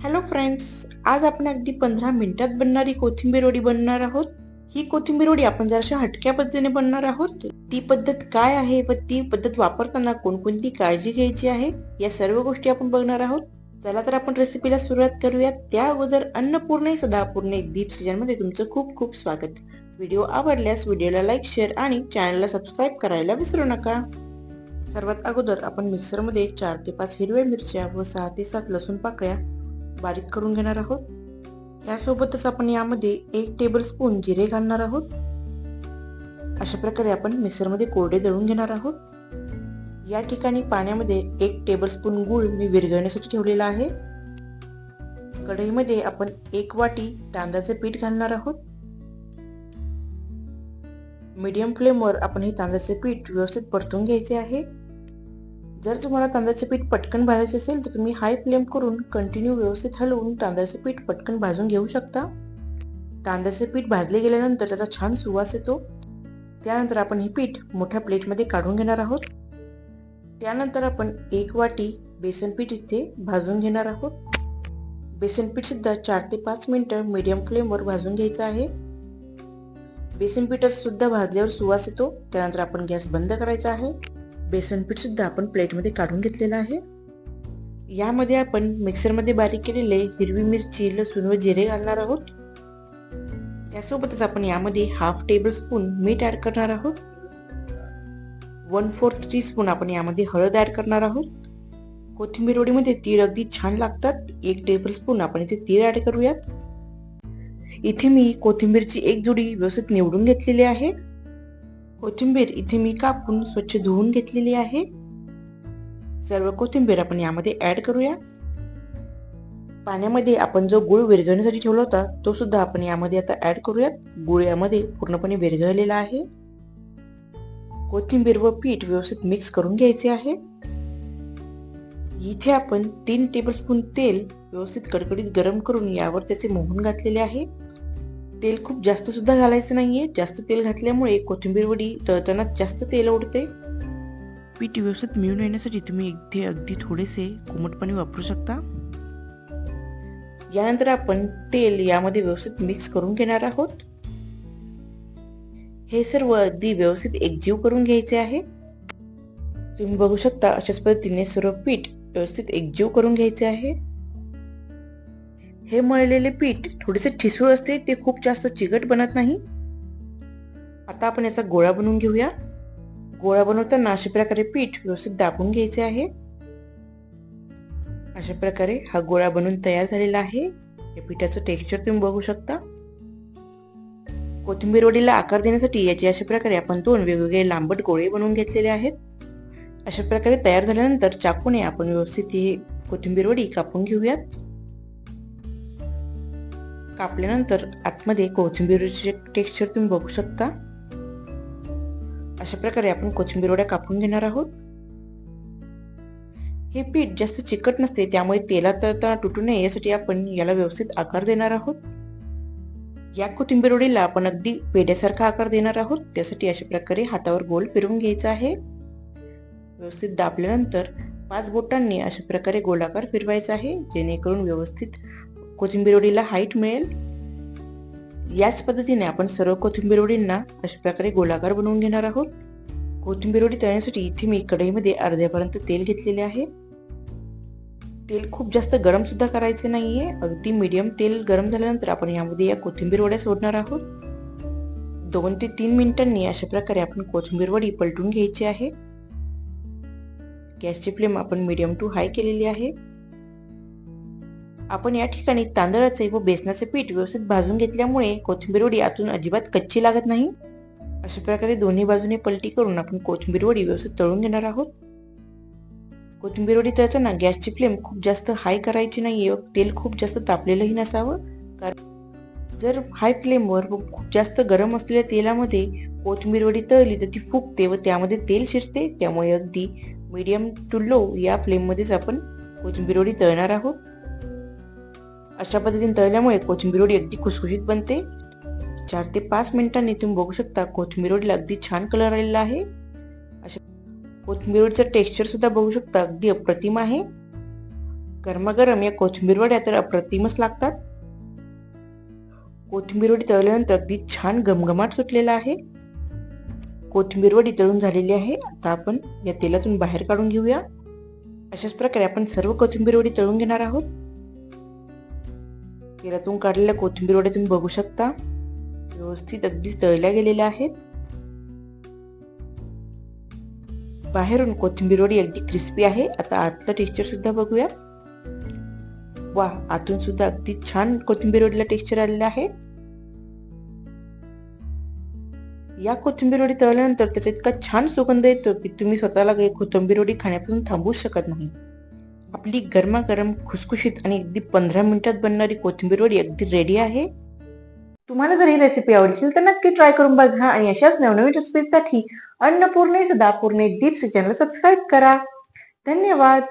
Hello friends, आज आपण अगदी 15 मिनिटात बनणारी कोथिंबीर वडी बनवणार आहोत. ही कोथिंबीर वडी आपण जराशा हटक्या पद्धतीने बनवणार आहोत. ती पद्धत काय आहे व ती पद्धत वापरताना कोणकोणती काळजी घ्यायची आहे या सर्व गोष्टी आपण बघणार आहोत. चला तर आपण रेसिपीला सुरुवात करूयात. त्या अगोदर अन्नपूर्णे सदापूर्णे दीप सीजनमध्ये तुमचं खूप खूप स्वागत. व्हिडिओ आवडल्यास व्हिडिओला लाईक, शेअर आणि चॅनलला सबस्क्राईब करायला विसरू नका. सर्वात अगोदर आपण मिक्सरमध्ये 4 ते 5 हिरव्या मिरच्या व 6 ते 7 लसूण पाकळ्या बारीक करून घेणार आहोत. त्यासोबतच आपण यामध्ये 1 टेबलस्पून जिरे घालणार आहोत. अशा प्रकारे आपण मिक्सरमध्ये कोरडे दळून घेणार आहोत. या ठिकाणी पाण्यामध्ये 1 टेबलस्पून गूळ मी विरघळण्यासाठी ठेवलेला आहे. कढईमध्ये आपण 1 वाटी तांदळाचे पीठ घालणार आहोत. मीडियम फ्लेमवर आपण हे तांदळाचे पीठ व्यवस्थित परतून घ्यायचे आहे. जर तुम्हाला तांदळाचे पीठ पटकन भाजायचे असेल तर तुम्ही हाय फ्लेम करून कंटिन्यू व्यवस्थित हलवून तांदळाचे पीठ पटकन भाजून घेऊ शकता. तांदळाचे पीठ भाजले गेल्यानंतर त्याचा छान सुवास येतो. त्यानंतर आपण हे पीठ मोठ्या प्लेटमध्ये काढून घेणार आहोत. त्यानंतर आपण 1 वाटी बेसन पीठ इथे भाजून घेणार आहोत. बेसन पीठ सुद्धा 4 ते 5 मिनिटं मीडियम फ्लेमवर भाजून घ्यायचं आहे. बेसन पीठ सुद्धा भाजल्यावर सुवास येतो. त्यानंतर आपण गॅस बंद करायचा आहे. बेसन पीठ सुद्धा आपण प्लेटमध्ये काढून घेतलेलं आहे. यामध्ये आपण मिक्सरमध्ये बारीक केलेले हिरवी मिरची, लसूण व जिरे घालणार आहोत. त्यासोबतच आपण यामध्ये 1/2 टेबलस्पून मीठ ऍड करणार आहोत. 1/4 टीस्पून आपण यामध्ये हळद ऍड करणार आहोत. कोथिंबीर वडीमध्ये तीळ अगदी छान लागतात. 1 टेबलस्पून आपण इथे तीळ ऍड करूयात. इथे मी कोथिंबीरची एक जुडी व्यवस्थित निवडून घेतलेली आहे. कोथिंबीर इथे मी कापून स्वच्छ धुवून घेतलेली आहे. सर्व कोथिंबीर आपण यामध्ये ऍड करूया. पाण्यामध्ये आपण जो गूळ विरघळण्यासाठी ठेवला होता तो सुद्धा आपण यामध्ये आता ऍड करूयात. गूळ यामध्ये पूर्णपणे विरघळलेला आहे. कोथिंबीर व पीठ व्यवस्थित मिक्स करून घ्यायचे आहे. इथे आपण 3 टेबलस्पून तेल व्यवस्थित कडकडीत गरम करून यावर त्याचे मोहन घातलेले आहे. तेल खूप जास्त सुद्धा घालायचं नाहीये. जास्त तेल घातल्यामुळे कोथिंबीर वडी तळताना जास्त तेल ओढते. पीठ व्यवस्थित मिळून येण्यासाठी तुम्ही इथे अगदी थोडेसे कोमट पाणी वापरू शकता. यानंतर आपण तेल यामध्ये व्यवस्थित मिक्स करून घेणार आहोत. हे सर्व अगदी व्यवस्थित एकजीव करून घ्यायचे आहे. तुम्ही बघू शकता अशाच पद्धतीने सर्व पीठ व्यवस्थित एकजीव करून घ्यायचे आहे. हे मळलेले पीठ थोडेसे ठिसूळ असते, ते खूप जास्त चिकट बनत नाही. आता आपण याचा गोळा बनवून घेऊया. गोळा बनवताना अशा प्रकारे पीठ व्यवस्थित दाबून घ्यायचे आहे. अशा प्रकारे हा गोळा बनवून तयार झालेला आहे. या पिठाचं टेक्स्चर तुम्ही बघू शकता. कोथिंबीर वडीला आकार देण्यासाठी याचे अशा प्रकारे आपण 2 वेगवेगळे लांबट गोळे बनवून घेतलेले आहेत. अशा प्रकारे तयार झाल्यानंतर चाकूने आपण व्यवस्थित ही कोथिंबीर वडी कापून घेऊयात. कापल्यानंतर आतमध्ये कोथिंबीरचे टेक्स्चर तुम्ही बघू शकता. अशा प्रकारे आपण कोथिंबीर वड्या कापून घेणार आहोत. हे पीठ जास्त चिकट नसते, त्यामुळे तेलात तळताना तुटू नये यासाठी आपण याला व्यवस्थित आकार देणार आहोत. या कोथिंबीर वडीला आपण अगदी पेढ्यासारखा आकार देणार आहोत. त्यासाठी अशा प्रकारे हातावर गोल फिरवून घ्यायचा आहे. व्यवस्थित दाबल्यानंतर 5 बोटांनी अशा प्रकारे गोलाकार फिरवायचा आहे, जेणेकरून व्यवस्थित कोथिंबीर वडीला हाईट मिळेल. याच पद्धतीने आपण सर्व कोथिंबीर वडींना अशा प्रकारे गोलाकार बनवून घेणार आहोत. कोथिंबीर वडी तळण्यासाठी इथे मी कढईमध्ये अर्ध्यापर्यंत तेल घेतलेले आहे. तेल खूप जास्त गरम सुद्धा करायचे नाहीये. अगदी मीडियम तेल गरम झाल्यानंतर आपण यामध्ये या कोथिंबीर वड्या सोडणार आहोत. 2 ते 3 मिनिटांनी अशा प्रकारे आपण कोथिंबीर वडी पलटून घ्यायची आहे. गॅसची फ्लेम आपण मीडियम टू हाय केलेली आहे. आपण या ठिकाणी तांदळाचे व बेसनाचे पीठ व्यवस्थित भाजून घेतल्यामुळे कोथिंबीर वडी आतून अजिबात कच्ची लागत नाही. अशा प्रकारे दोन्ही बाजूने पलटी करून आपण कोथिंबीर वडी व्यवस्थित तळून घेणार आहोत. कोथिंबीर वडी तळताना गॅसची फ्लेम खूप जास्त हाय करायची नाहीये. तेल खूप जास्त तापलेलंही नसावं, कारण जर हाय फ्लेमवर खूप जास्त गरम असलेल्या तेलामध्ये कोथिंबीर वडी तळली तर ती फुगते व त्यामध्ये तेल शिरते. त्यामुळे अगदी मीडियम टू लो या फ्लेममध्येच आपण कोथिंबीर वडी तळणार आहोत. अशा पद्धतीने तळल्यामुळे कोथिंबीर वडी अगदी खुसखुशीत बनते. 4 ते 5 मिनिटांनी तुम्ही बघू शकता कोथिंबीर वडीला अगदी छान कलर आलेला आहे. अशा कोथिंबीर वडीचं टेक्स्चर सुद्धा बघू शकता, अगदी अप्रतिम आहे. गरमागरम या कोथिंबीर वड्या तर अप्रतिमच लागतात. कोथिंबीर वडी तळल्यानंतर अगदी छान घमघमाट सुटलेला आहे. कोथिंबीर वडी तळून झालेली आहे. आता आपण या तेलातून बाहेर काढून घेऊया. अशाच प्रकारे आपण सर्व कोथिंबीर वडी तळून घेणार आहोत. तेलातून काढलेल्या कोथिंबीर वड्या तुम्ही बघू शकता व्यवस्थित अगदी तळल्या गेलेल्या आहेत. बाहेरून कोथिंबीर वडी अगदी क्रिस्पी आहे. आता आतलं टेक्स्चर सुद्धा बघूया. वा, आतून सुद्धा अगदी छान कोथिंबीर वडीला टेक्स्चर आलेलं आहे. या कोथिंबीर वडी तळल्यानंतर त्याचा इतका छान सुगंध येतो की तुम्ही स्वतःला कोथिंबीर वडी खाण्यापासून थांबवू शकत नाही. आपली गरमागरम खुसखुशीत आणि अगदी 15 मिनिटात बनणारी कोथिंबीर वडी अगदी रेडी आहे. तुम्हाला जर ही रेसिपी आवडली तर नक्की ट्राय करून बघा आणि अशाच नवनवीन रेसिपीसाठी अन्नपूर्णे सदापूर्णे दीप्स चॅनल सबस्क्राईब करा. धन्यवाद.